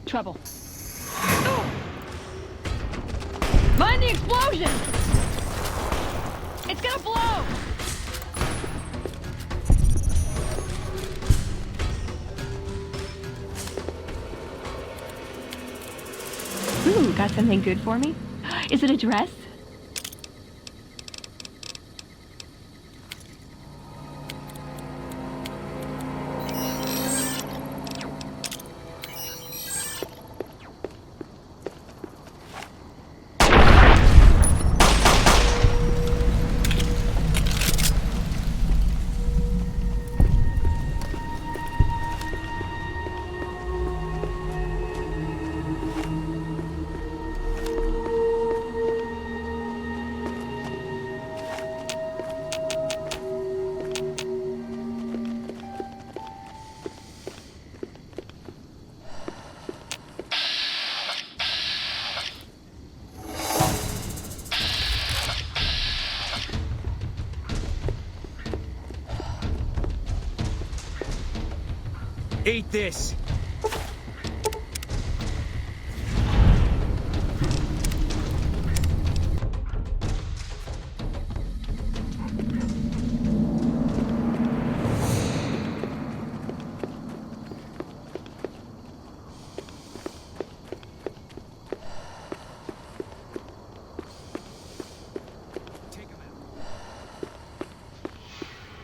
Trouble. Mind the explosion! It's gonna blow! Ooh, got something good for me? Is it a dress? Eat this!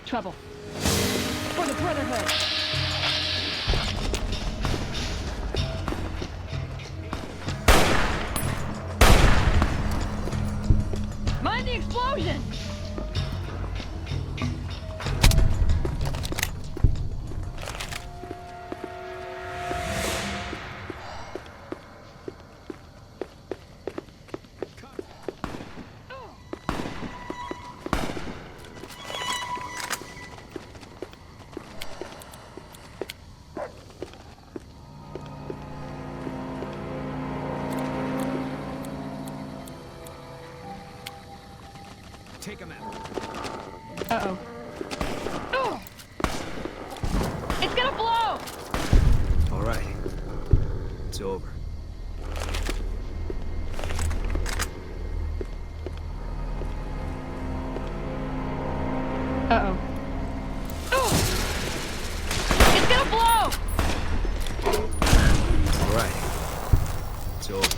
Trouble. For the Brotherhood! Mind the explosion! Take him out. Uh-oh. It's gonna blow! All right. It's over. Uh-oh. It's gonna blow! All right. It's over.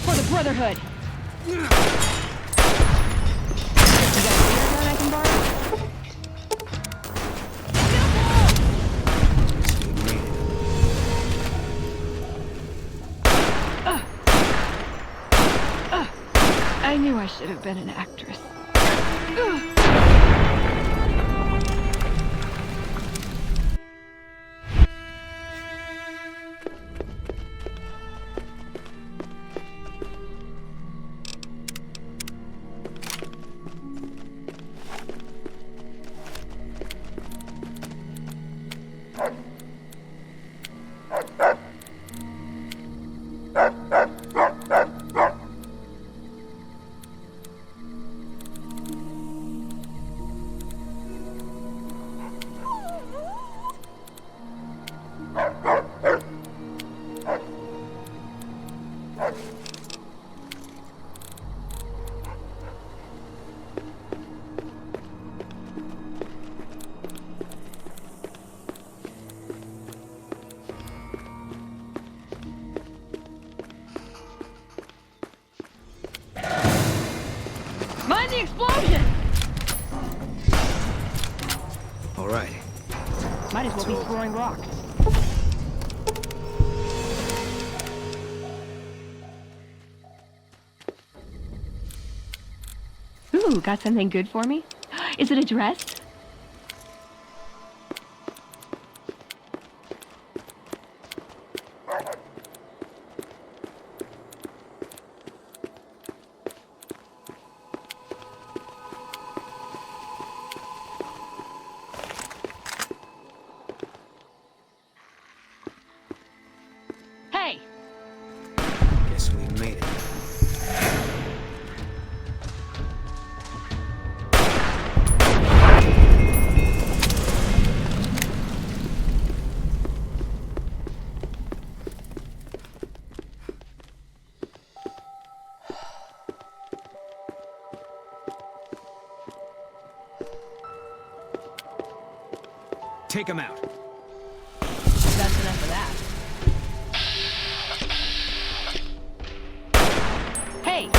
For the Brotherhood! You got a laser gun I can borrow? Still need it. I knew I should have been an actress. Mind the explosion! All right. Might as well be throwing rocks. Ooh, got something good for me? Is it a dress? Guess we made it. Take him out. That's enough of that. Hey!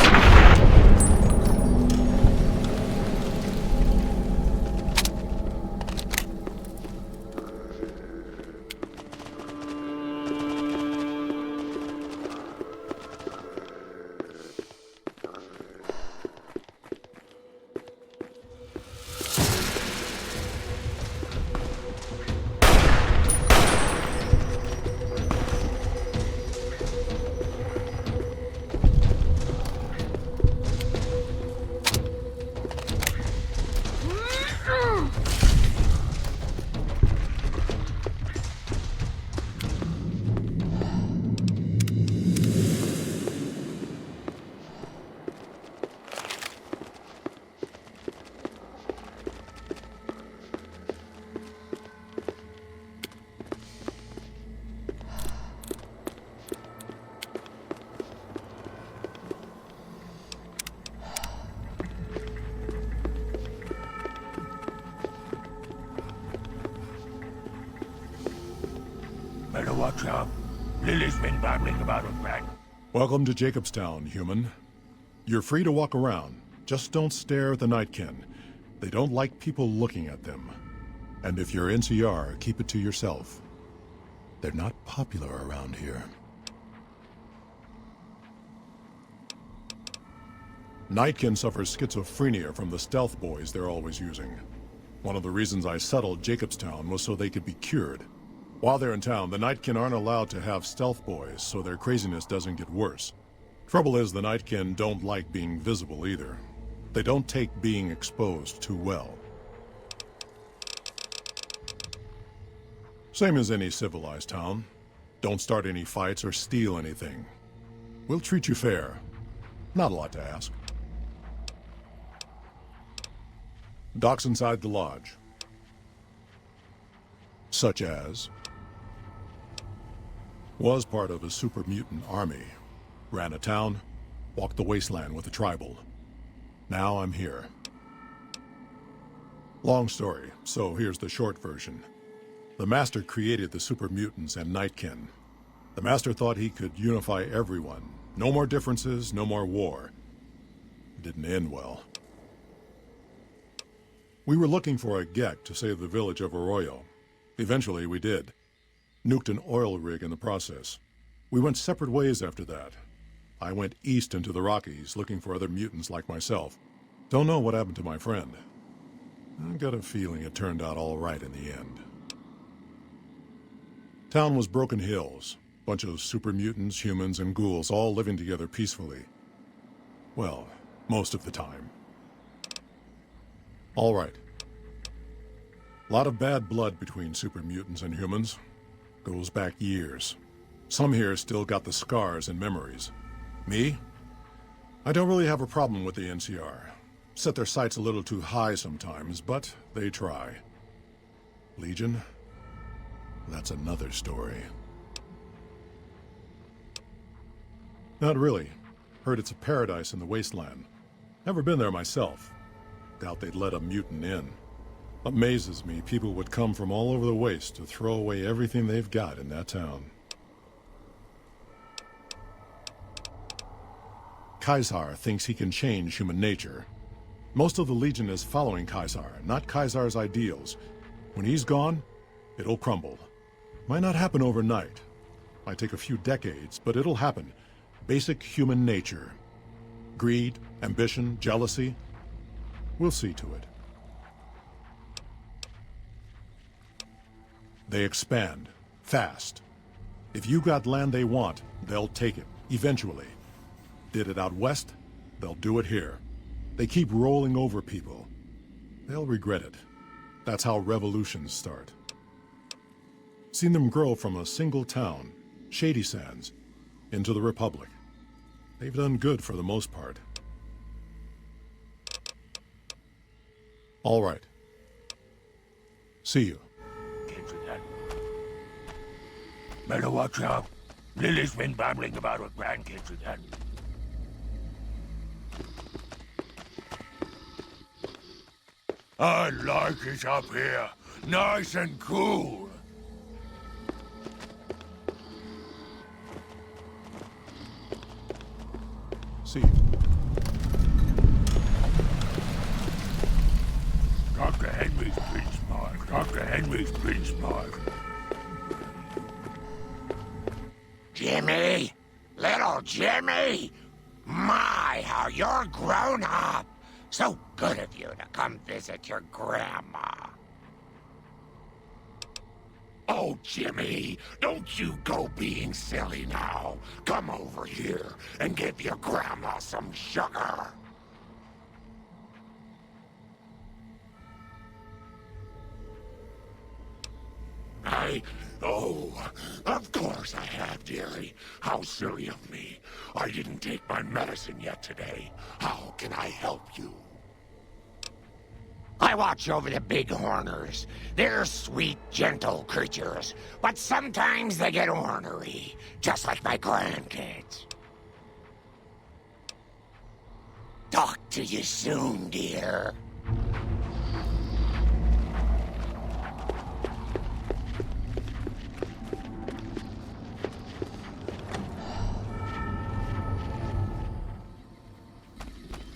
Better watch out. Lily's been babbling about her friend. Welcome to Jacobstown, human. You're free to walk around. Just don't stare at the Nightkin. They don't like people looking at them. And if you're NCR, keep it to yourself. They're not popular around here. Nightkin suffers schizophrenia from the stealth boys they're always using. One of the reasons I settled Jacobstown was so they could be cured. While they're in town, the Nightkin aren't allowed to have stealth boys, so their craziness doesn't get worse. Trouble is, the Nightkin don't like being visible either. They don't take being exposed too well. Same as any civilized town. Don't start any fights or steal anything. We'll treat you fair. Not a lot to ask. Docks inside the lodge. Such as... was part of a super mutant army. Ran a town, walked the wasteland with a tribal. Now I'm here. Long story, so here's the short version. The Master created the super mutants and Nightkin. The Master thought he could unify everyone. No more differences, no more war. Didn't end well. We were looking for a Gek to save the village of Arroyo. Eventually we did. Nuked an oil rig in the process. We went separate ways after that. I went east into the Rockies looking for other mutants like myself. Don't know what happened to my friend. I got a feeling it turned out all right in the end. Town was Broken Hills. Bunch of super mutants, humans, and ghouls all living together peacefully. Well, most of the time. All right. Lot of bad blood between super mutants and humans. Goes back years. Some here still got the scars and memories. Me? I don't really have a problem with the NCR. Set their sights a little too high sometimes, but they try. Legion? That's another story. Not really. Heard it's a paradise in the wasteland. Never been there myself. Doubt they'd let a mutant in. Amazes me people would come from all over the waste to throw away everything they've got in that town. Caesar thinks he can change human nature. Most of the Legion is following Caesar, not Caesar's ideals. When he's gone, it'll crumble. Might not happen overnight. Might take a few decades, but it'll happen. Basic human nature. Greed, ambition, jealousy. We'll see to it. They expand. Fast. If you got land they want, they'll take it. Eventually. Did it out west, they'll do it here. They keep rolling over people. They'll regret it. That's how revolutions start. Seen them grow from a single town, Shady Sands, into the Republic. They've done good for the most part. All right. See you. Kids again. Better watch out. Lily's been babbling about her grandkids again. I like it up here. Nice and cool. See you. Dr. Henry's Prince Mark. Dr. Henry's Prince Mark. Jimmy? Little Jimmy? My, how you're grown up. So good of you to come visit your grandma. Oh, Jimmy, don't you go being silly now. Come over here and give your grandma some sugar. Oh, of course I have, dearie. How silly of me. I didn't take my medicine yet today. How can I help you? I watch over the bighorners. They're sweet, gentle creatures, but sometimes they get ornery, just like my grandkids. Talk to you soon, dear.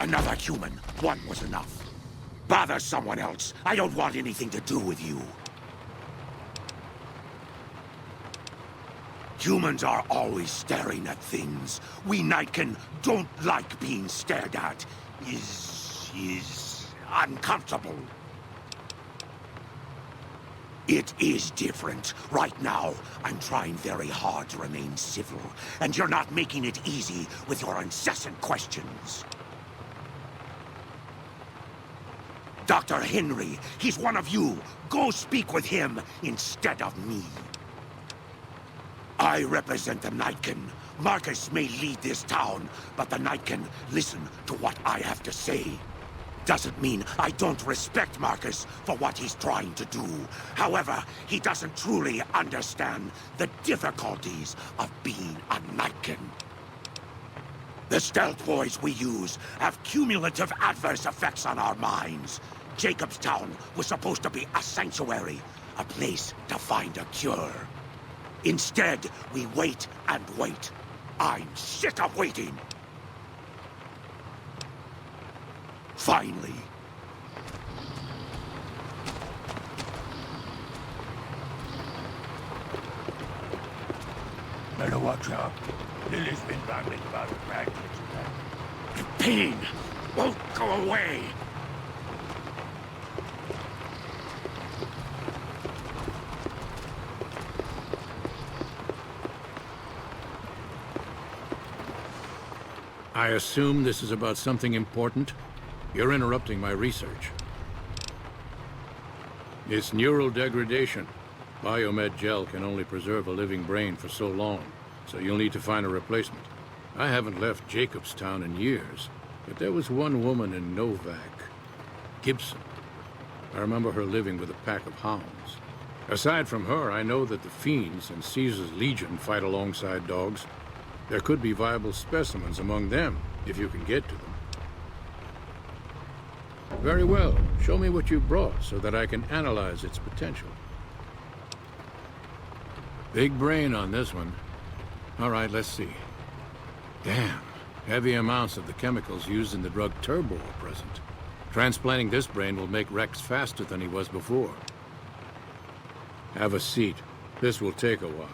Another human. One was enough. Bother someone else. I don't want anything to do with you. Humans are always staring at things. We Nightkin don't like being stared at. Is uncomfortable. It is different. Right now, I'm trying very hard to remain civil, and you're not making it easy with your incessant questions. Dr. Henry, he's one of you. Go speak with him instead of me. I represent the Nightkin. Marcus may lead this town, but the Nightkin listen to what I have to say. Doesn't mean I don't respect Marcus for what he's trying to do. However, he doesn't truly understand the difficulties of being a Nightkin. The stealth boys we use have cumulative adverse effects on our minds. Jacobstown was supposed to be a sanctuary, a place to find a cure. Instead, we wait and wait. I'm sick of waiting. Finally. Better watch out. Lily's been babbling about her grandkids again. The pain won't go away. I assume this is about something important? You're interrupting my research. It's neural degradation. Biomed gel can only preserve a living brain for so long, so you'll need to find a replacement. I haven't left Jacobstown in years, but there was one woman in Novak, Gibson. I remember her living with a pack of hounds. Aside from her, I know that the Fiends and Caesar's Legion fight alongside dogs. There could be viable specimens among them, if you can get to them. Very well. Show me what you brought so that I can analyze its potential. Big brain on this one. All right, let's see. Damn. Heavy amounts of the chemicals used in the drug Turbo are present. Transplanting this brain will make Rex faster than he was before. Have a seat. This will take a while.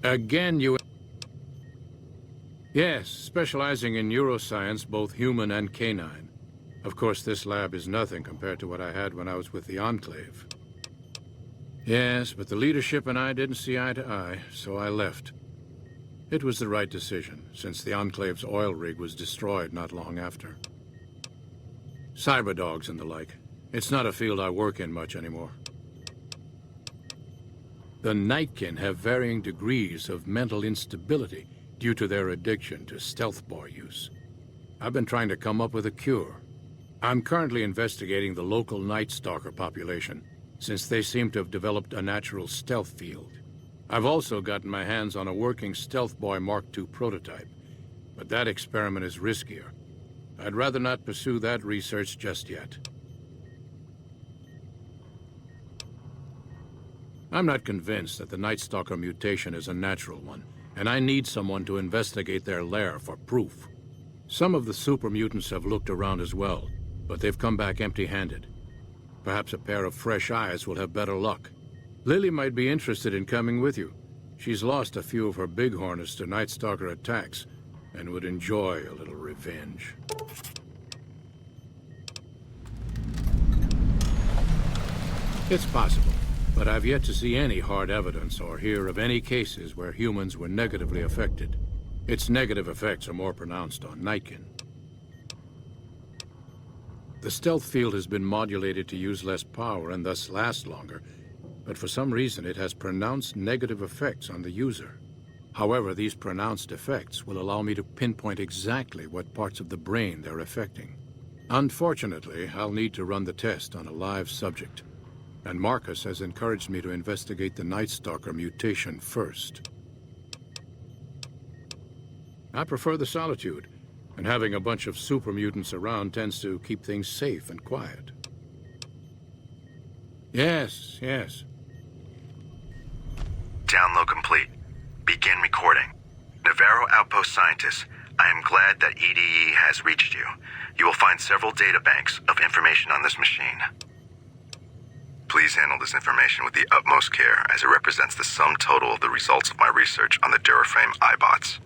Again, you... Yes. Yes, specializing in neuroscience, both human and canine. Of course, this lab is nothing compared to what I had when I was with the Enclave. Yes, but the leadership and I didn't see eye to eye, so I left. It was the right decision, since the Enclave's oil rig was destroyed not long after. Cyberdogs and the like. It's not a field I work in much anymore. The Nightkin have varying degrees of mental instability due to their addiction to stealth boy use. I've been trying to come up with a cure. I'm currently investigating the local Night Stalker population, since they seem to have developed a natural stealth field. I've also gotten my hands on a working Stealth Boy Mark II prototype, but that experiment is riskier. I'd rather not pursue that research just yet. I'm not convinced that the Night Stalker mutation is a natural one, and I need someone to investigate their lair for proof. Some of the super mutants have looked around as well, but they've come back empty-handed. Perhaps a pair of fresh eyes will have better luck. Lily might be interested in coming with you. She's lost a few of her bighorners to Night Stalker attacks, and would enjoy a little revenge. It's possible, but I've yet to see any hard evidence or hear of any cases where humans were negatively affected. Its negative effects are more pronounced on Nightkin. The stealth field has been modulated to use less power and thus last longer, but for some reason it has pronounced negative effects on the user. However, these pronounced effects will allow me to pinpoint exactly what parts of the brain they're affecting. Unfortunately, I'll need to run the test on a live subject, and Marcus has encouraged me to investigate the Night Stalker mutation first. I prefer the solitude, and having a bunch of super mutants around tends to keep things safe and quiet. Yes. Download complete. Begin recording. Navarro Outpost Scientists, I am glad that EDE has reached you. You will find several data banks of information on this machine. Please handle this information with the utmost care, as it represents the sum total of the results of my research on the Duraframe iBots.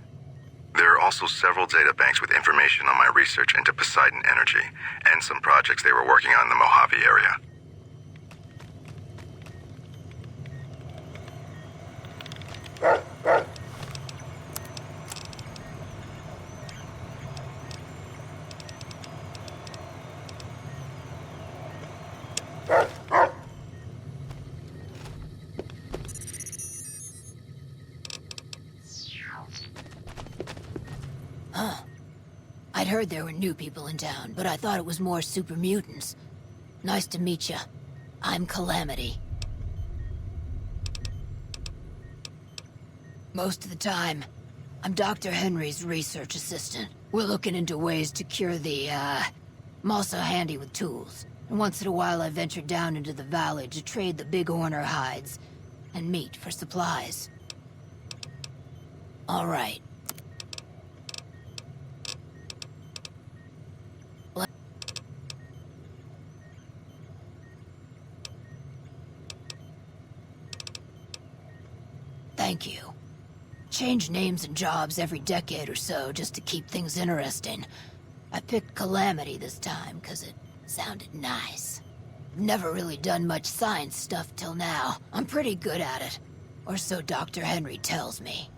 There are also several data banks with information on my research into Poseidon Energy, and some projects they were working on in the Mojave area. I'd heard there were new people in town, but I thought it was more super mutants. Nice to meet ya. I'm Calamity. Most of the time, I'm Dr. Henry's research assistant. We're looking into ways to cure the, I'm also handy with tools. And once in a while I venture down into the valley to trade the bighorner hides and meat for supplies. All right. Thank you. Change names and jobs every decade or so just to keep things interesting. I picked Calamity this time because it sounded nice. Never really done much science stuff till now. I'm pretty good at it. Or so Dr. Henry tells me.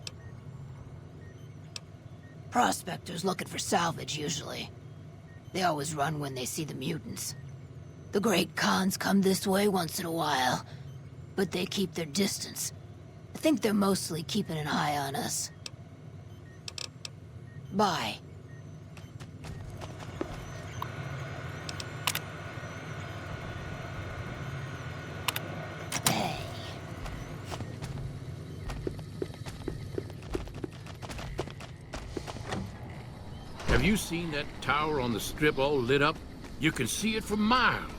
Prospectors looking for salvage, usually. They always run when they see the mutants. The Great Khans come this way once in a while, but they keep their distance. I think they're mostly keeping an eye on us. Bye. Hey. Have you seen that tower on the strip all lit up? You can see it for miles.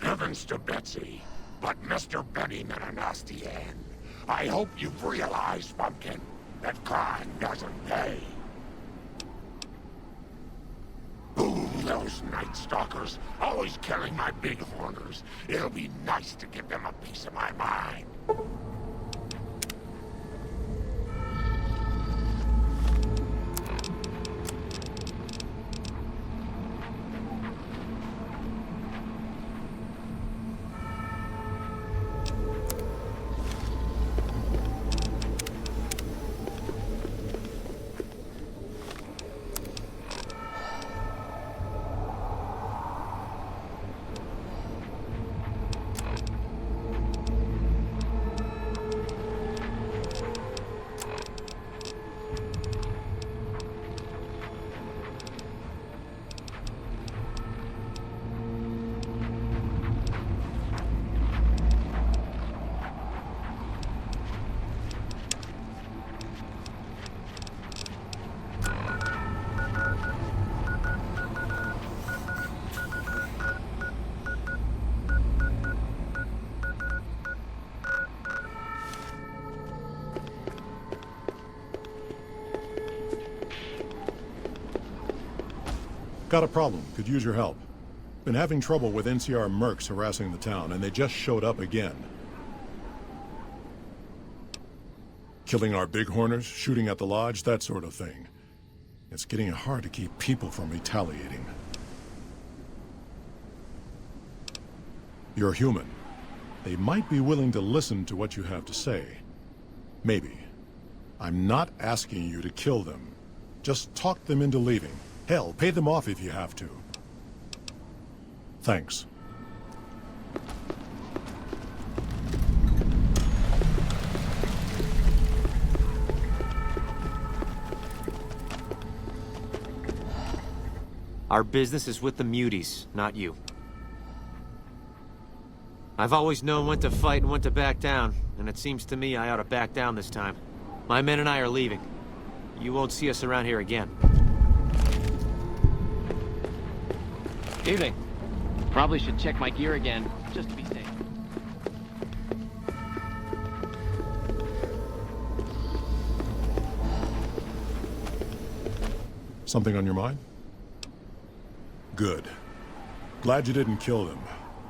Heavens to Betsy, but Mr. Benny met a nasty end. I hope you've realized, Pumpkin, that crime doesn't pay. Ooh. Those Night Stalkers, always killing my big horners. It'll be nice to give them a piece of my mind. Got a problem. Could use your help. Been having trouble with NCR mercs harassing the town, and they just showed up again. Killing our bighorners, shooting at the lodge, that sort of thing. It's getting hard to keep people from retaliating. You're human. They might be willing to listen to what you have to say. Maybe. I'm not asking you to kill them. Just talk them into leaving. Hell, pay them off if you have to. Thanks. Our business is with the Muties, not you. I've always known when to fight and when to back down, and it seems to me I ought to back down this time. My men and I are leaving. You won't see us around here again. Evening. Probably should check my gear again, just to be safe. Something on your mind? Good. Glad you didn't kill them.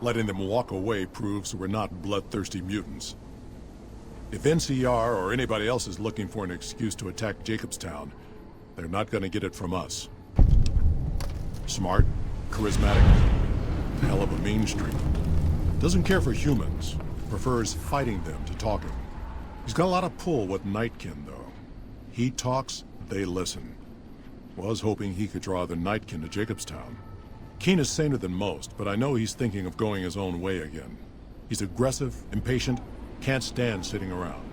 Letting them walk away proves we're not bloodthirsty mutants. If NCR or anybody else is looking for an excuse to attack Jacobstown, they're not gonna get it from us. Smart, charismatic, hell of a mean streak. Doesn't care for humans, prefers fighting them to talking. He's got a lot of pull with Nightkin, though. He talks, they listen. Was hoping he could draw the Nightkin to Jacobstown. Keen is saner than most, but I know he's thinking of going his own way again. He's aggressive, impatient, can't stand sitting around.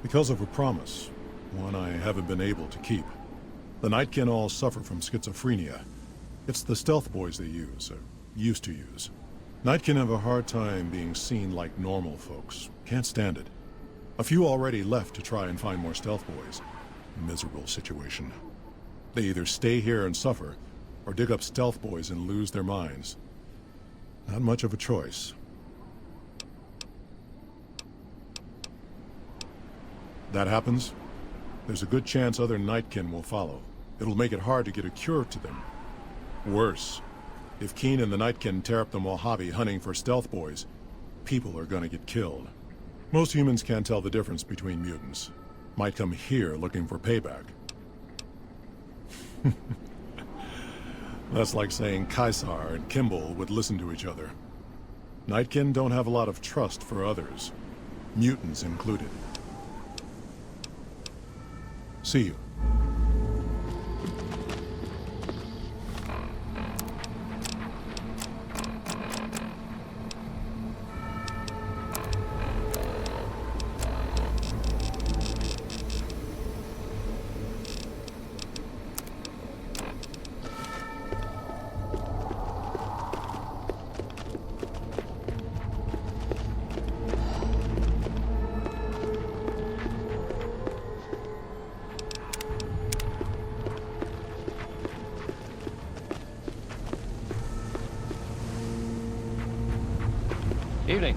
Because of a promise, one I haven't been able to keep. The Nightkin all suffer from schizophrenia. It's the stealth boys they use, or used to use. Nightkin have a hard time being seen like normal folks. Can't stand it. A few already left to try and find more stealth boys. Miserable situation. They either stay here and suffer, or dig up stealth boys and lose their minds. Not much of a choice. That happens, there's a good chance other Nightkin will follow. It'll make it hard to get a cure to them. Worse, if Keen and the Nightkin tear up the Mojave hunting for stealth boys, people are gonna get killed. Most humans can't tell the difference between mutants. Might come here looking for payback. That's like saying Caesar and Kimball would listen to each other. Nightkin don't have a lot of trust for others, mutants included. See you. Evening.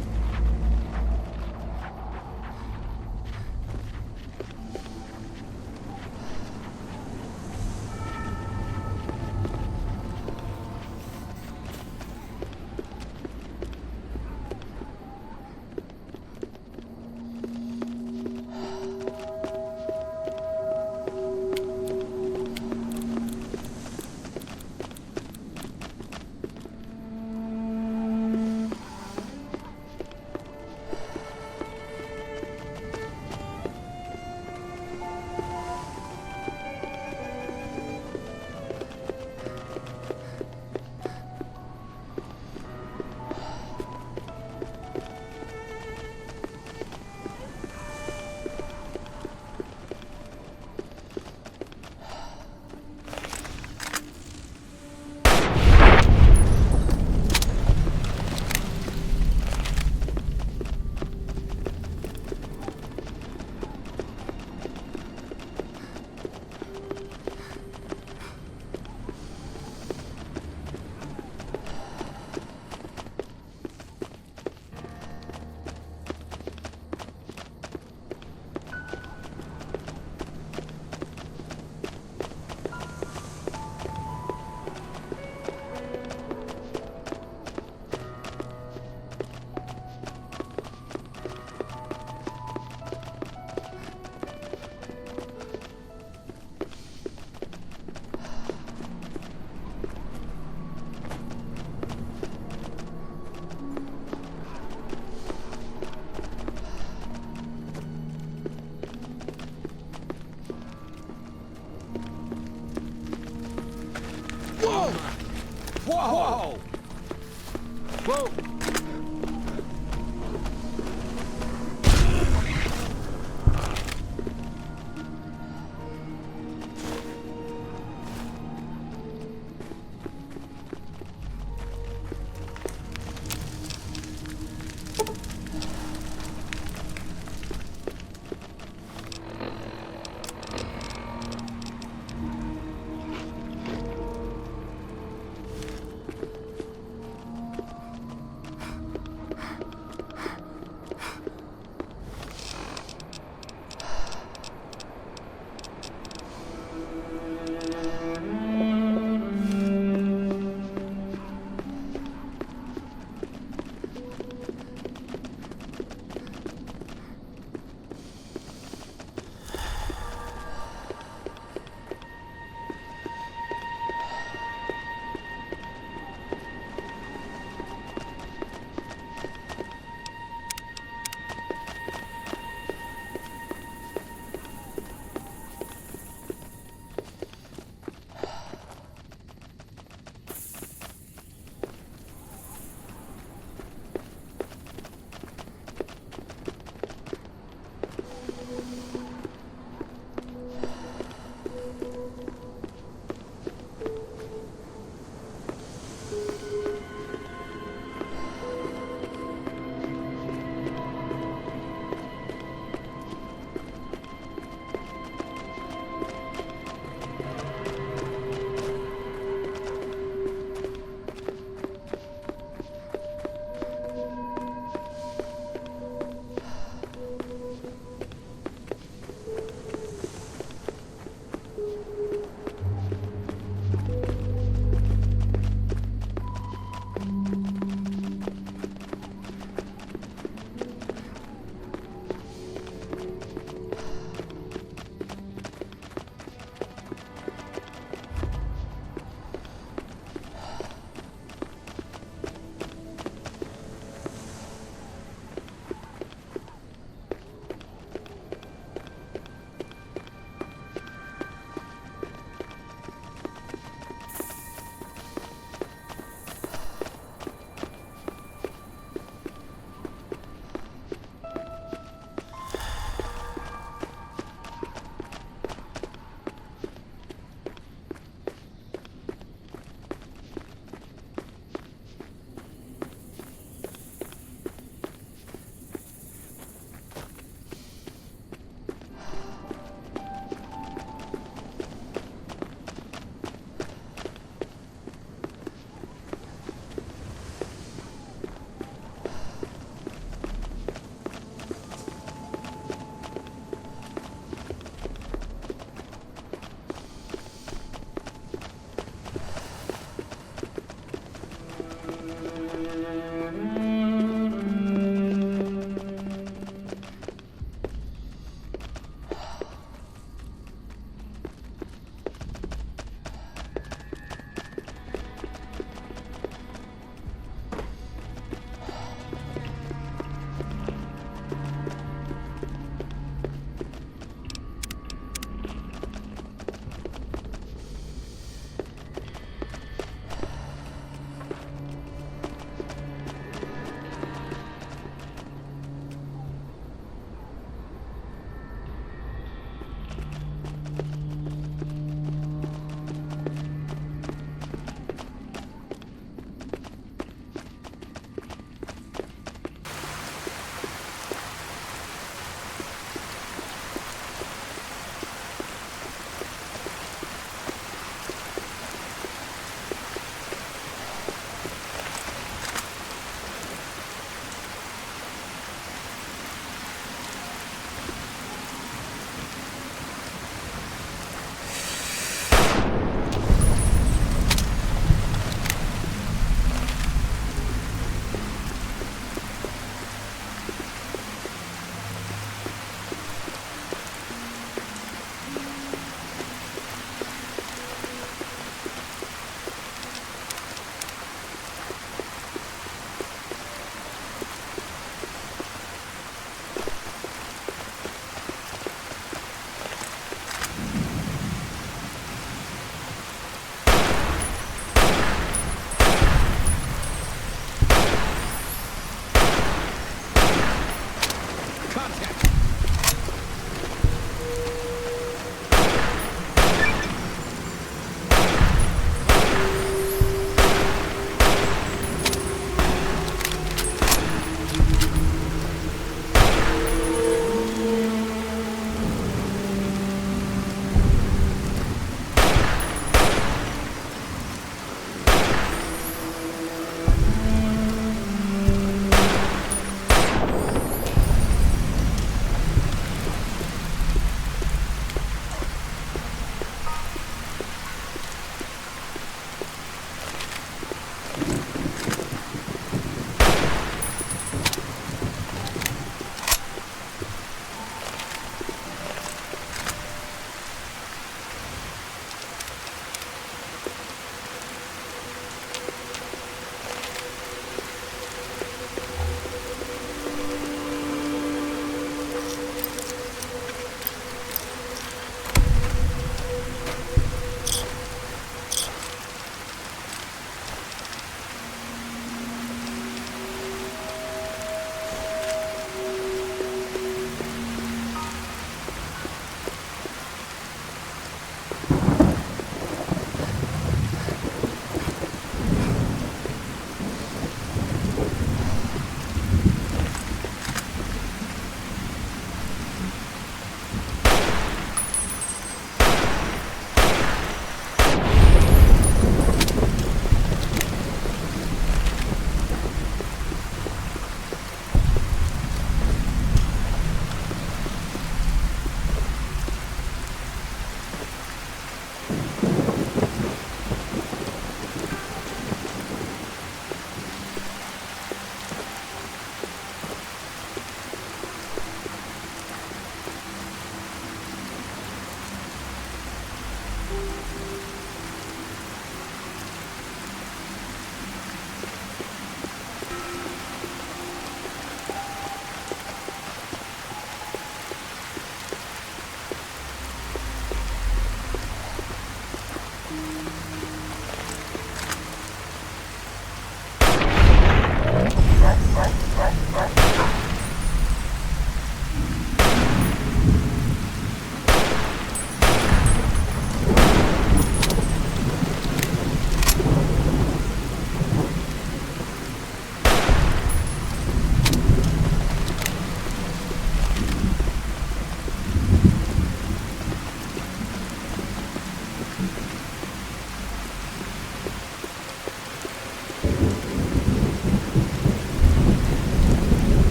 Whoa! Whoa!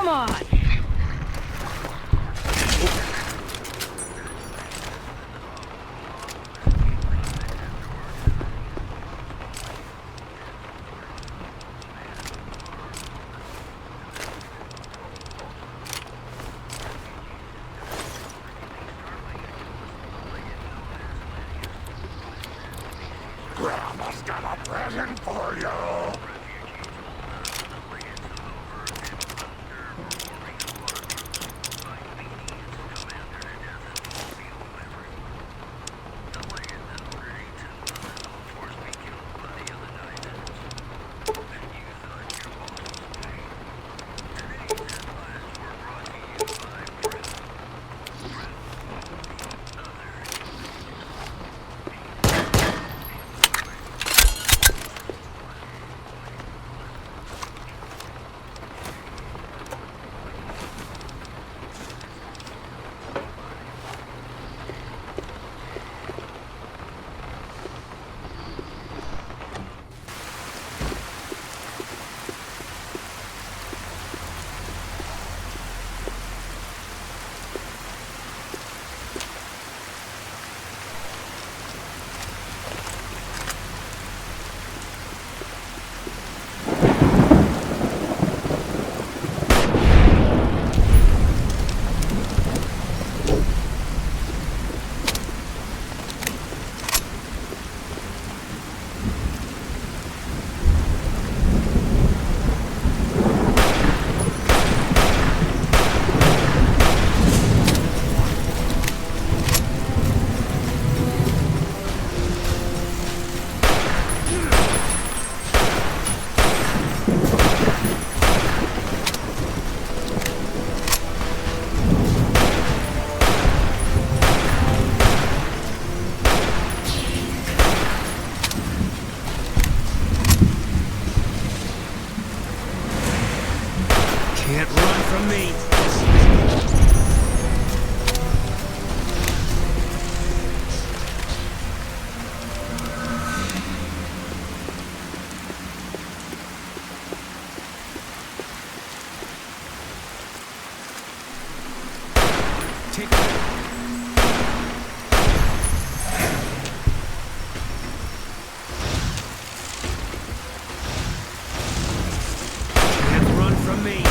Come on! Grandma's got a present for you. Can't run from me. Take it. Can't run from me.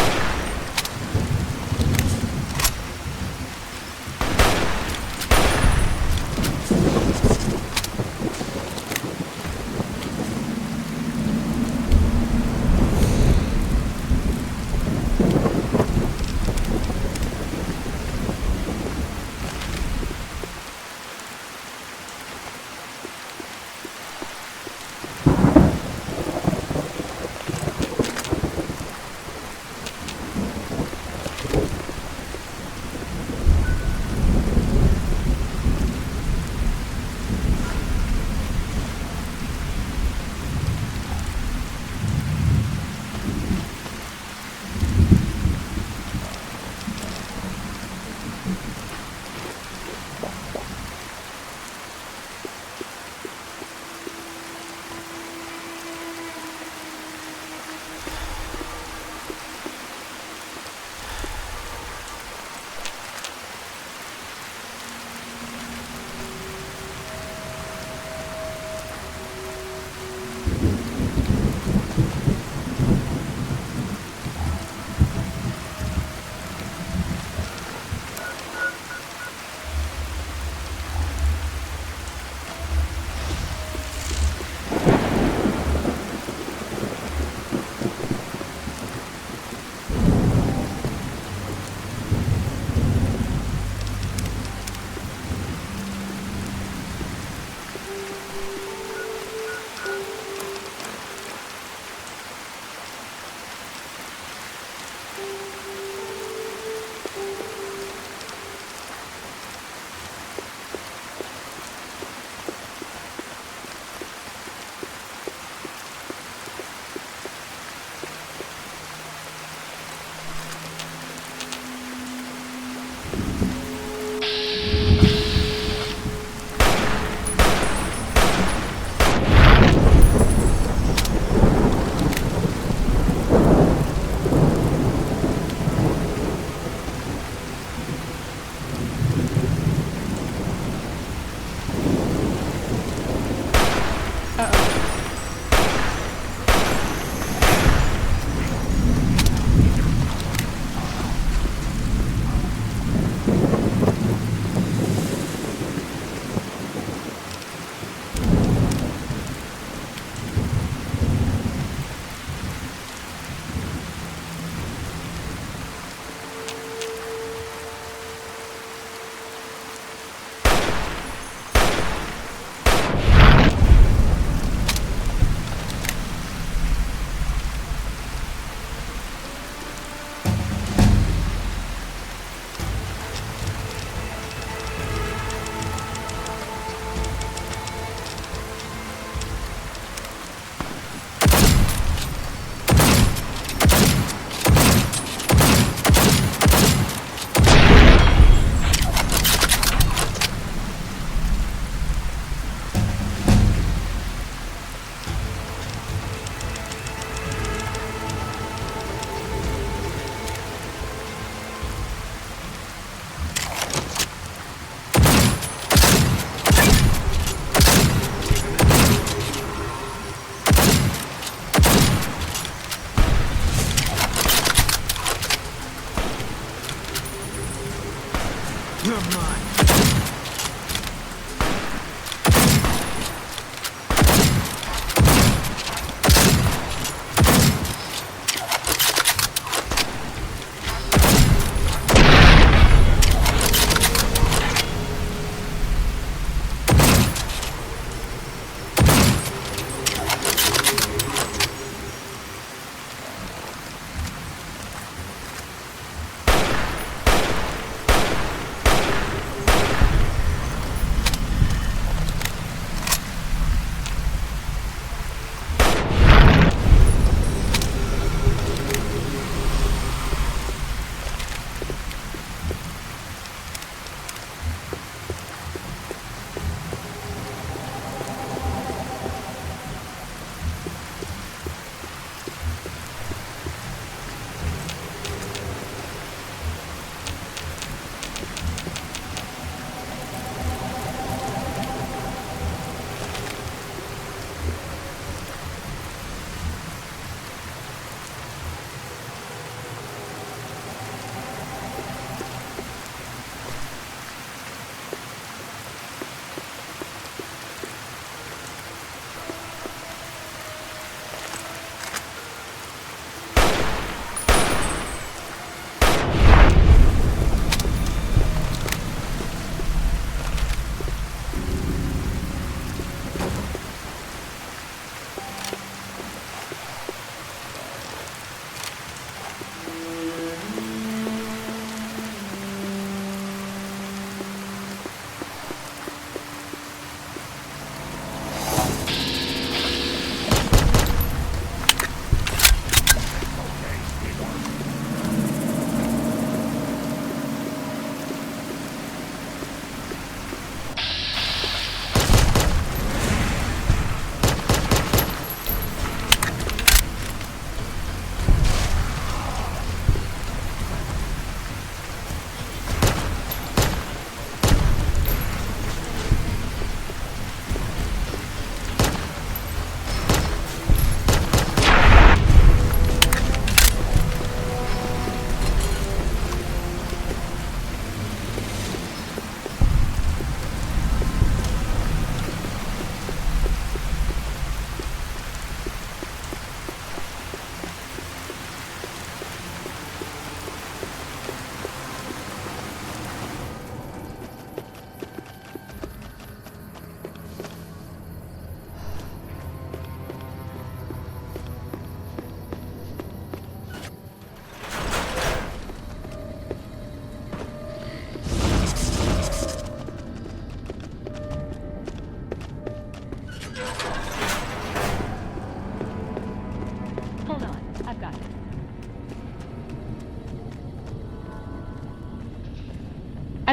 You're mine.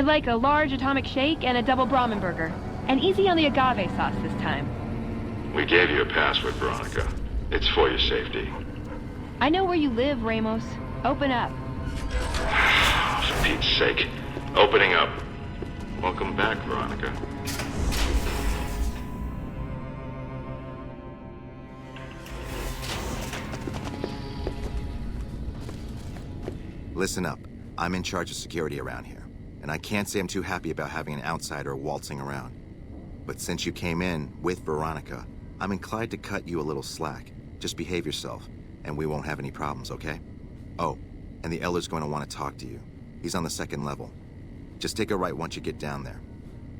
I'd like a large atomic shake and a double Brahmin burger. And easy on the agave sauce this time. We gave you a password, Veronica. It's for your safety. I know where you live, Ramos. Open up. For Pete's sake. Opening up. Welcome back, Veronica. Listen up. I'm in charge of security around here. And I can't say I'm too happy about having an outsider waltzing around. But since you came in with Veronica, I'm inclined to cut you a little slack. Just behave yourself, and we won't have any problems, okay? Oh, and the Elder's going to want to talk to you. He's on the 2nd level. Just take a right once you get down there.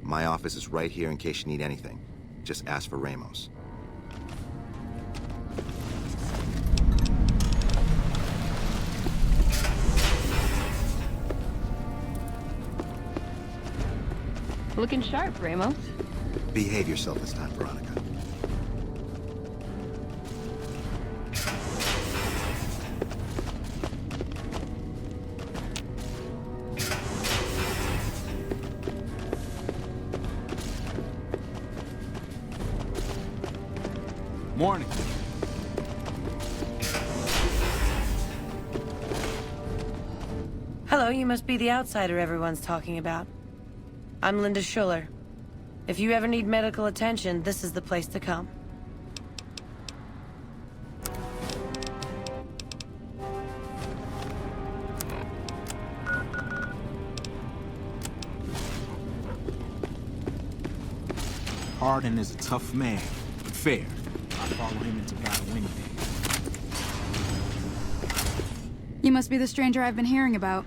My office is right here in case you need anything. Just ask for Ramos. Looking sharp, Ramos. Behave yourself this time, Veronica. Morning. Hello, you must be the outsider everyone's talking about. I'm Linda Schuller. If you ever need medical attention, this is the place to come. Arden is a tough man, but fair. I follow him into battle any day. You must be the stranger I've been hearing about.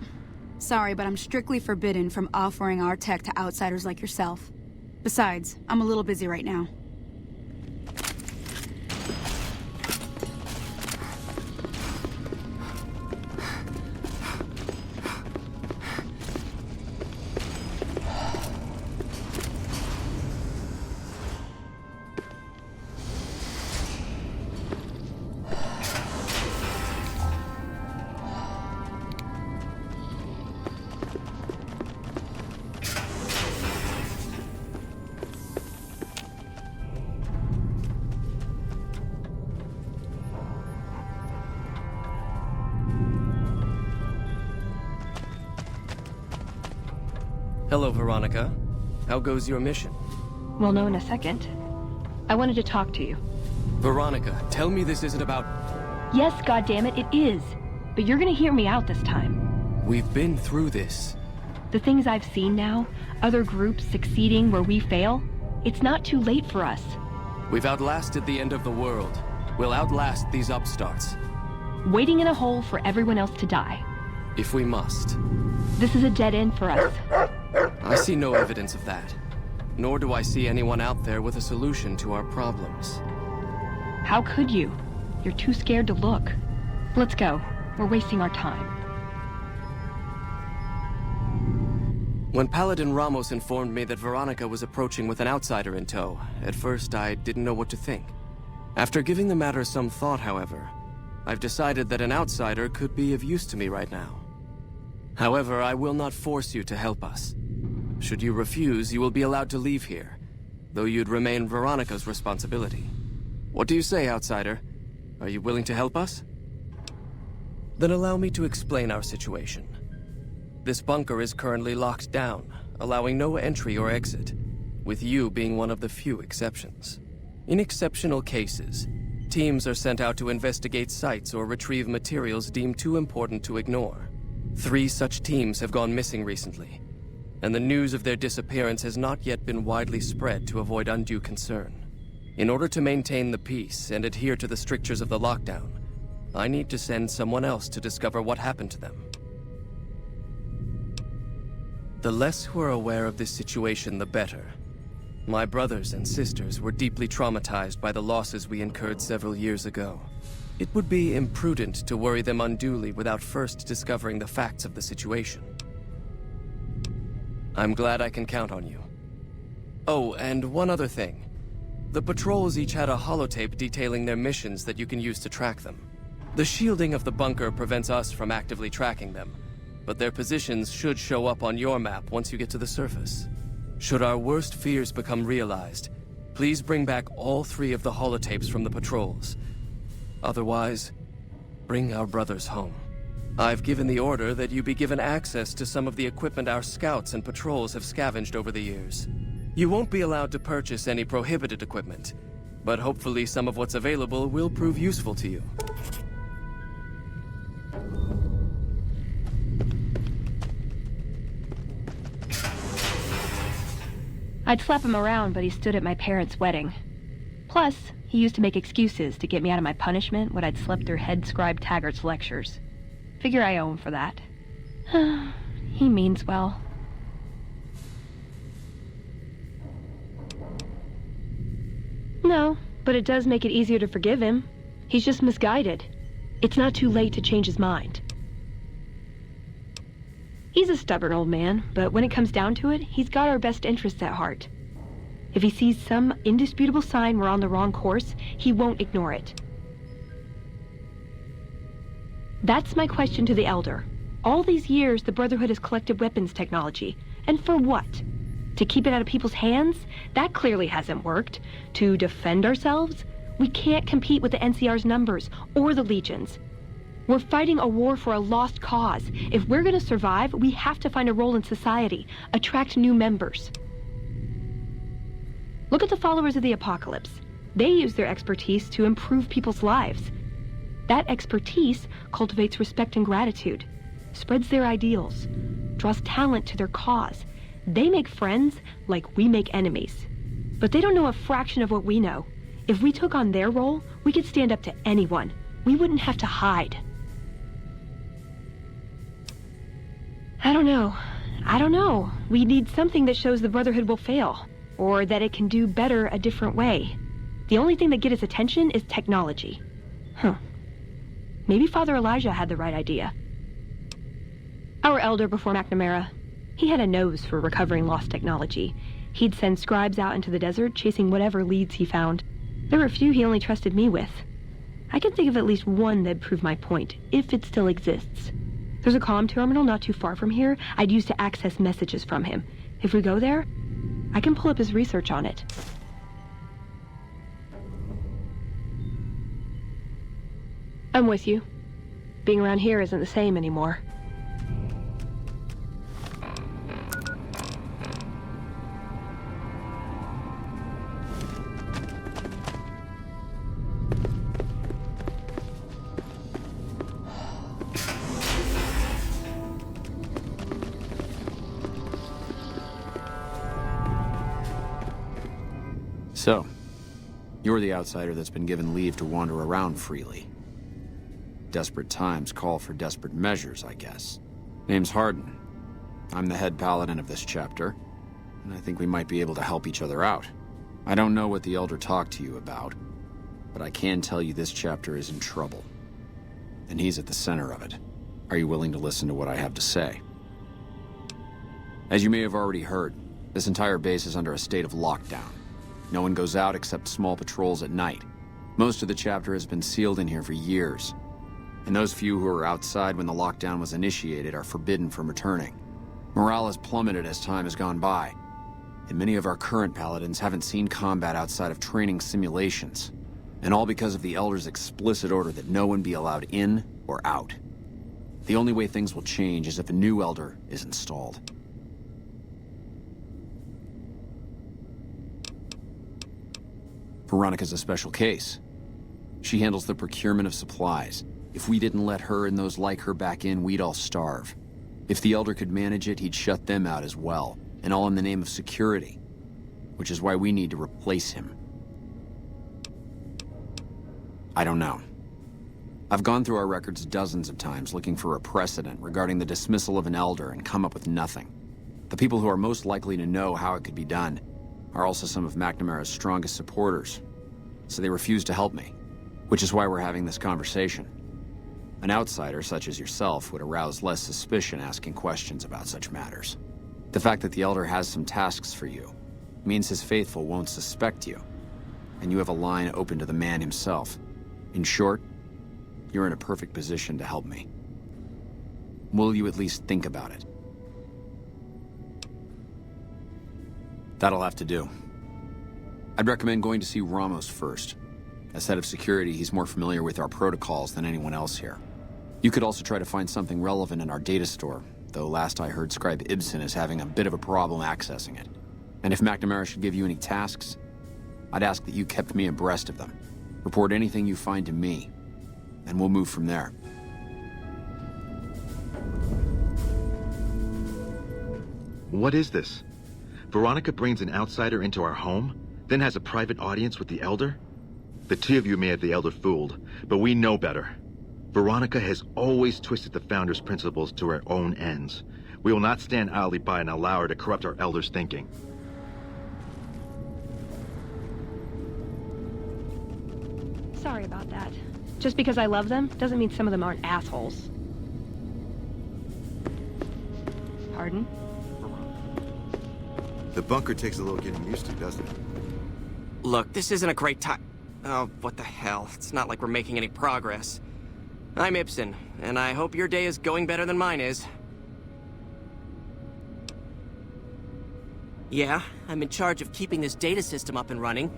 Sorry, but I'm strictly forbidden from offering our tech to outsiders like yourself. Besides, I'm a little busy right now. Hello, Veronica. How goes your mission? We'll know in a second. I wanted to talk to you. Veronica, tell me this isn't about... Yes, goddammit, it is. But you're gonna hear me out this time. We've been through this. The things I've seen now, other groups succeeding where we fail, it's not too late for us. We've outlasted the end of the world. We'll outlast these upstarts. Waiting in a hole for everyone else to die. If we must. This is a dead end for us. I see no evidence of that. Nor do I see anyone out there with a solution to our problems. How could you? You're too scared to look. Let's go. We're wasting our time. When Paladin Ramos informed me that Veronica was approaching with an outsider in tow, at first I didn't know what to think. After giving the matter some thought, however, I've decided that an outsider could be of use to me right now. However, I will not force you to help us. Should you refuse, you will be allowed to leave here, though you'd remain Veronica's responsibility. What do you say, outsider? Are you willing to help us? Then allow me to explain our situation. This bunker is currently locked down, allowing no entry or exit, with you being one of the few exceptions. In exceptional cases, teams are sent out to investigate sites or retrieve materials deemed too important to ignore. 3 such teams have gone missing recently, and the news of their disappearance has not yet been widely spread to avoid undue concern. In order to maintain the peace and adhere to the strictures of the lockdown, I need to send someone else to discover what happened to them. The less who are aware of this situation, the better. My brothers and sisters were deeply traumatized by the losses we incurred several years ago. It would be imprudent to worry them unduly without first discovering the facts of the situation. I'm glad I can count on you. Oh, and one other thing. The patrols each had a holotape detailing their missions that you can use to track them. The shielding of the bunker prevents us from actively tracking them, but their positions should show up on your map once you get to the surface. Should our worst fears become realized, please bring back all 3 of the holotapes from the patrols. Otherwise, bring our brothers home. I've given the order that you be given access to some of the equipment our scouts and patrols have scavenged over the years. You won't be allowed to purchase any prohibited equipment, but hopefully some of what's available will prove useful to you. I'd slap him around, but he stood at my parents' wedding. Plus, he used to make excuses to get me out of my punishment when I'd slept through Head Scribe Taggart's lectures. Figure I owe him for that. He means well. No, but it does make it easier to forgive him. He's just misguided. It's not too late to change his mind. He's a stubborn old man, but when it comes down to it, he's got our best interests at heart. If he sees some indisputable sign we're on the wrong course, he won't ignore it. That's my question to the Elder. All these years, the Brotherhood has collected weapons technology. And for what? To keep it out of people's hands? That clearly hasn't worked. To defend ourselves? We can't compete with the NCR's numbers, or the Legions. We're fighting a war for a lost cause. If we're gonna survive, we have to find a role in society, attract new members. Look at the followers of the Apocalypse. They use their expertise to improve people's lives. That expertise cultivates respect and gratitude, spreads their ideals, draws talent to their cause. They make friends like we make enemies. but they don't know a fraction of what we know. If we took on their role, we could stand up to anyone. We wouldn't have to hide. I don't know. We need something that shows the Brotherhood will fail, or that it can do better a different way. The only thing that gets its attention is technology. Maybe Father Elijah had the right idea. Our elder before McNamara, he had a nose for recovering lost technology. He'd send scribes out into the desert, chasing whatever leads he found. There were a few he only trusted me with. I can think of at least one that'd prove my point, if it still exists. There's a comm terminal not too far from here I'd use to access messages from him. If we go there, I can pull up his research on it. I'm with you. Being around here isn't the same anymore. So, you're the outsider that's been given leave to wander around freely. Desperate times call for desperate measures, I guess. Name's Hardin. I'm the head paladin of this chapter, and I think we might be able to help each other out. I don't know what the Elder talked to you about, but I can tell you this chapter is in trouble. And he's at the center of it. Are you willing to listen to what I have to say? As you may have already heard, this entire base is under a state of lockdown. No one goes out except small patrols at night. Most of the chapter has been sealed in here for years. And those few who were outside when the lockdown was initiated are forbidden from returning. Morale has plummeted as time has gone by. And many of our current paladins haven't seen combat outside of training simulations. And all because of the Elder's explicit order that no one be allowed in or out. The only way things will change is if a new Elder is installed. Veronica's a special case. She handles the procurement of supplies. If we didn't let her and those like her back in, we'd all starve. If the Elder could manage it, he'd shut them out as well, and all in the name of security. Which is why we need to replace him. I don't know. I've gone through our records dozens of times looking for a precedent regarding the dismissal of an Elder and come up with nothing. The people who are most likely to know how it could be done are also some of McNamara's strongest supporters, so they refuse to help me, which is why we're having this conversation. An outsider such as yourself would arouse less suspicion asking questions about such matters. The fact that the Elder has some tasks for you means his faithful won't suspect you, and you have a line open to the man himself. In short, you're in a perfect position to help me. Will you at least think about it? That'll have to do. I'd recommend going to see Ramos first. As head of security, he's more familiar with our protocols than anyone else here. You could also try to find something relevant in our data store, though last I heard Scribe Ibsen is having a bit of a problem accessing it. And if McNamara should give you any tasks, I'd ask that you kept me abreast of them. Report anything you find to me, and we'll move from there. What is this? Veronica brings an outsider into our home, then has a private audience with the Elder? The two of you may have the Elder fooled, but we know better. Veronica has always twisted the Founder's principles to her own ends. We will not stand idly by and allow her to corrupt our Elder's thinking. Sorry about that. Just because I love them doesn't mean some of them aren't assholes. Pardon? The bunker takes a little getting used to, doesn't it? Look, this isn't a great time. Oh, what the hell. It's not like we're making any progress. I'm Ibsen, and I hope your day is going better than mine is. Yeah, I'm in charge of keeping this data system up and running,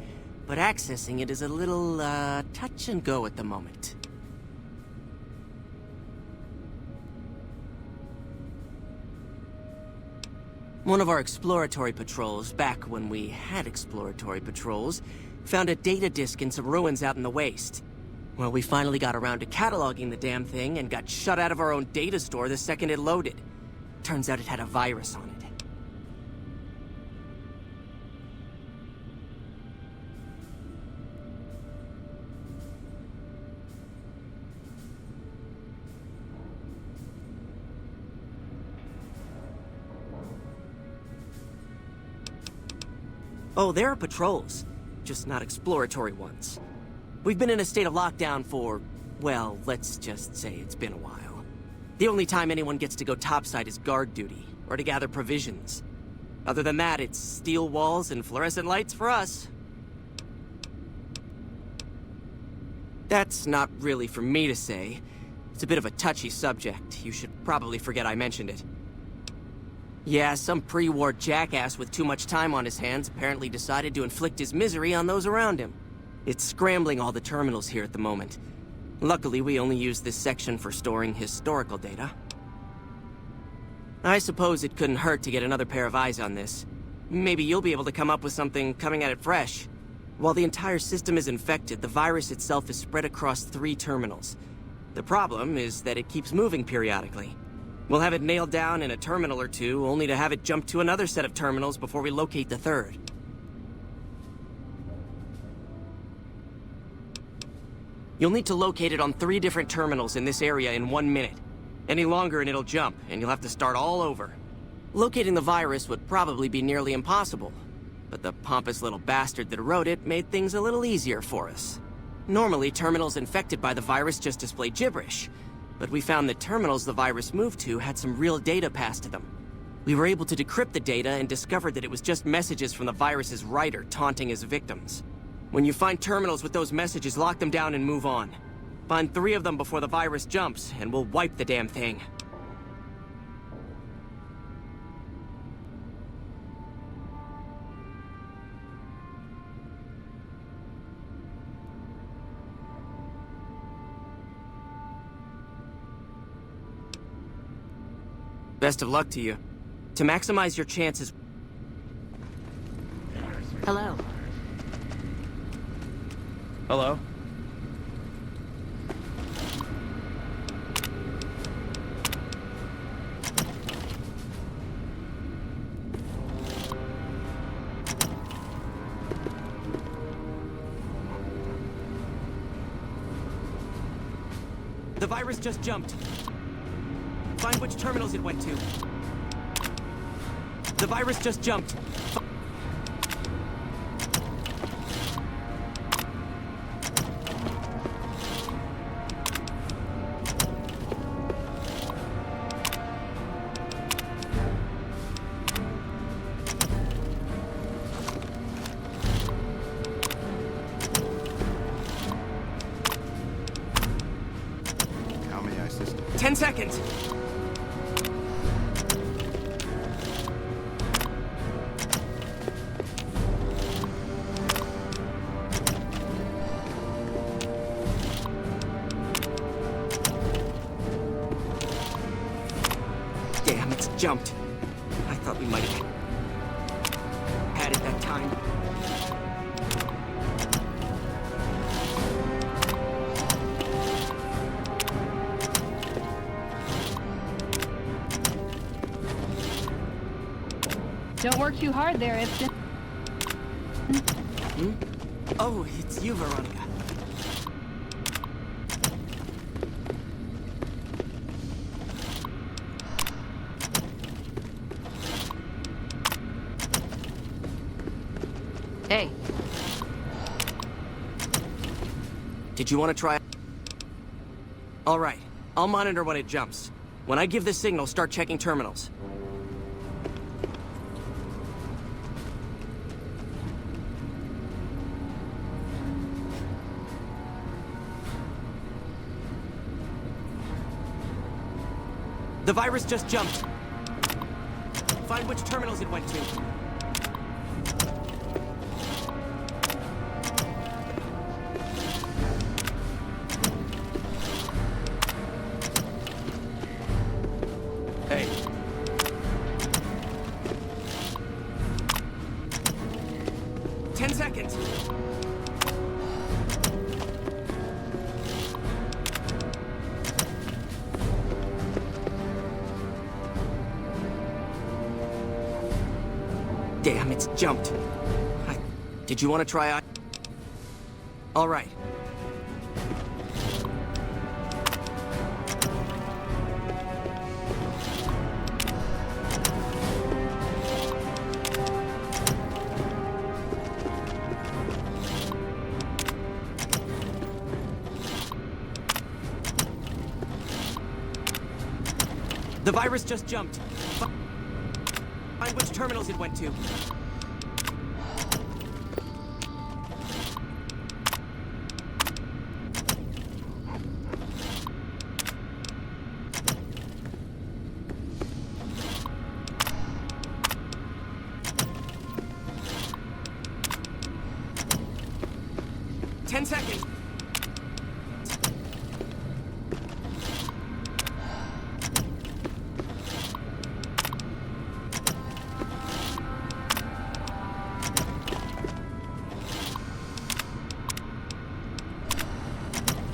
but accessing it is a little, touch and go at the moment. One of our exploratory patrols, back when we had exploratory patrols, found a data disk in some ruins out in the waste. Well, we finally got around to cataloging the damn thing and got shut out of our own data store the second it loaded. Turns out it had a virus on it. Oh, there are patrols, just not exploratory ones. We've been in a state of lockdown for, well, let's just say it's been a while. The only time anyone gets to go topside is guard duty, or to gather provisions. Other than that, it's steel walls and fluorescent lights for us. That's not really for me to say. It's a bit of a touchy subject. You should probably forget I mentioned it. Yeah, some pre-war jackass with too much time on his hands apparently decided to inflict his misery on those around him. It's scrambling all the terminals here at the moment. Luckily, we only use this section for storing historical data. I suppose it couldn't hurt to get another pair of eyes on this. Maybe you'll be able to come up with something coming at it fresh. While the entire system is infected, the virus itself is spread across 3 terminals. The problem is that it keeps moving periodically. We'll have it nailed down in a terminal or 2, only to have it jump to another set of terminals before we locate the 3rd. You'll need to locate it on 3 different terminals in this area in 1 minute. Any longer and it'll jump, and you'll have to start all over. Locating the virus would probably be nearly impossible, but the pompous little bastard that wrote it made things a little easier for us. Normally, terminals infected by the virus just display gibberish, but we found that terminals the virus moved to had some real data passed to them. We were able to decrypt the data and discovered that it was just messages from the virus's writer taunting his victims. When you find terminals with those messages, lock them down and move on. Find 3 of them before the virus jumps, and we'll wipe the damn thing. Best of luck to you. To maximize your chances... Hello. Hello? The virus just jumped. Find which terminals it went to. The virus just jumped. How may I assist? 10 seconds. Damn, it's jumped. I thought we might have had it that time. Don't work too hard there, Ibsen. Hmm? Oh, it's you, Veronica. Hey. Did you want to try? All right. I'll monitor when it jumps. When I give the signal, start checking terminals. The virus just jumped. Find which terminals it went to. Hey. Ten seconds. Damn, it's jumped. Did you want to try? All right. The virus just jumped. Find which terminals it went to. Seconds.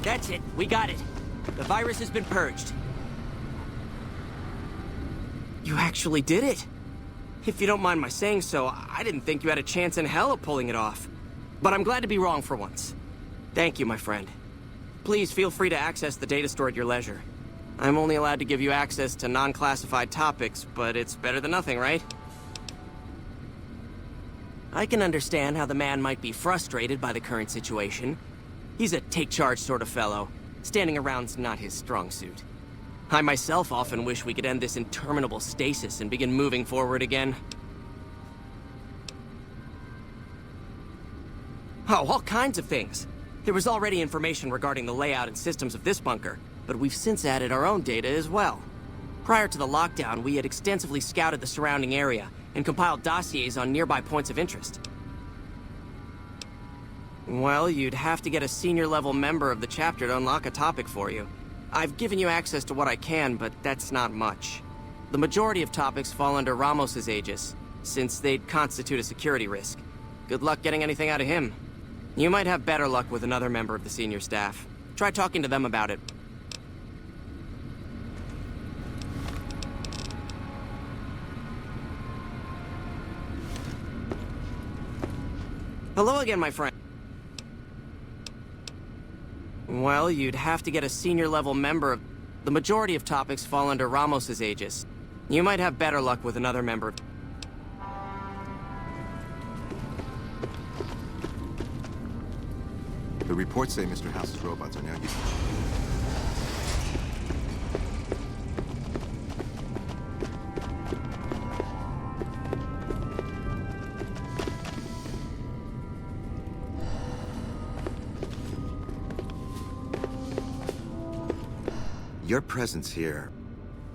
That's it. We got it. The virus has been purged. You actually did it. If you don't mind my saying so, I didn't think you had a chance in hell of pulling it off. But I'm glad to be wrong for once. Thank you, my friend. Please feel free to access the data store at your leisure. I'm only allowed to give you access to non-classified topics, but it's better than nothing, right? I can understand how the man might be frustrated by the current situation. He's a take-charge sort of fellow. Standing around's not his strong suit. I myself often wish we could end this interminable stasis and begin moving forward again. Oh, all kinds of things. There was already information regarding the layout and systems of this bunker, but we've since added our own data as well. Prior to the lockdown, we had extensively scouted the surrounding area and compiled dossiers on nearby points of interest. Well, you'd have to get a senior-level member of the chapter to unlock a topic for you. I've given you access to what I can, but that's not much. The majority of topics fall under Ramos's aegis, since they'd constitute a security risk. Good luck getting anything out of him. You might have better luck with another member of the senior staff. Try talking to them about it. Hello again, my friend. Well, you'd have to get a senior-level member of... The majority of topics fall under Ramos's aegis. You might have better luck with another member of... The reports say Mr. House's robots are now using... Your presence here,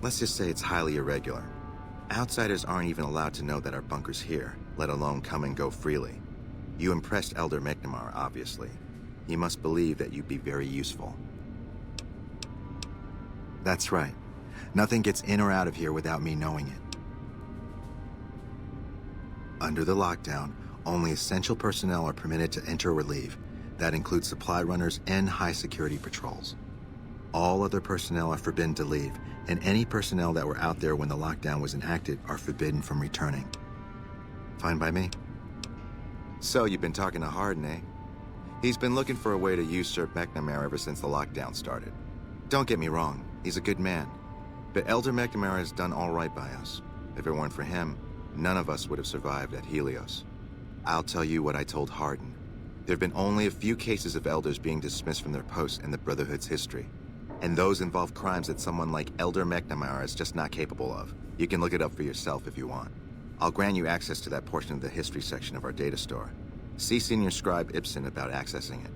let's just say it's highly irregular. Outsiders aren't even allowed to know that our bunker's here, let alone come and go freely. You impressed Elder McNamara, obviously. He must believe that you'd be very useful. That's right. Nothing gets in or out of here without me knowing it. Under the lockdown, only essential personnel are permitted to enter or leave. That includes supply runners and high-security patrols. All other personnel are forbidden to leave, and any personnel that were out there when the lockdown was enacted are forbidden from returning. Fine by me? So you've been talking to Hardin, eh? He's been looking for a way to usurp McNamara ever since the lockdown started. Don't get me wrong, he's a good man. But Elder McNamara has done all right by us. If it weren't for him, none of us would have survived at Helios. I'll tell you what I told Hardin. There have been only a few cases of elders being dismissed from their posts in the Brotherhood's history. And those involve crimes that someone like Elder McNamara is just not capable of. You can look it up for yourself if you want. I'll grant you access to that portion of the history section of our data store. See Senior Scribe Ibsen about accessing it.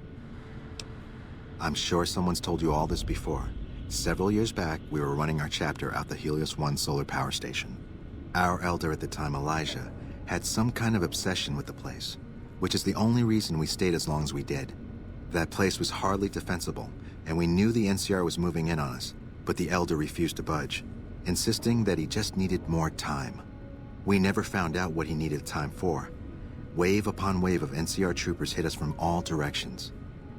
I'm sure someone's told you all this before. Several years back, we were running our chapter out the Helios 1 solar power station. Our elder at the time, Elijah, had some kind of obsession with the place, which is the only reason we stayed as long as we did. That place was hardly defensible, and we knew the NCR was moving in on us, but the elder refused to budge, insisting that he just needed more time. We never found out what he needed time for. Wave upon wave of NCR troopers hit us from all directions.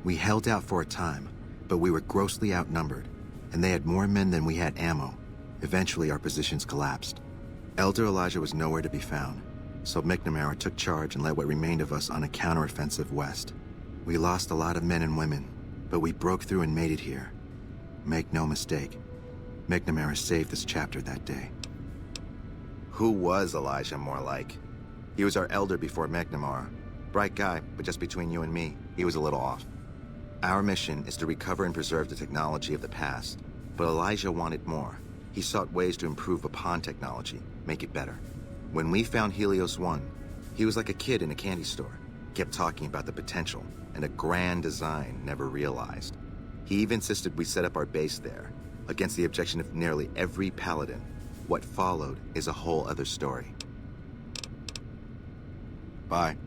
We held out for a time, but we were grossly outnumbered, and they had more men than we had ammo. Eventually, our positions collapsed. Elder Elijah was nowhere to be found, so McNamara took charge and led what remained of us on a counteroffensive west. We lost a lot of men and women, but we broke through and made it here. Make no mistake, McNamara saved this chapter that day. Who was Elijah more like? He was our elder before McNamara. Bright guy, but just between you and me, he was a little off. Our mission is to recover and preserve the technology of the past, but Elijah wanted more. He sought ways to improve upon technology, make it better. When we found Helios 1, he was like a kid in a candy store. Kept talking about the potential and a grand design never realized. He even insisted we set up our base there, against the objection of nearly every Paladin. What followed is a whole other story. Bye.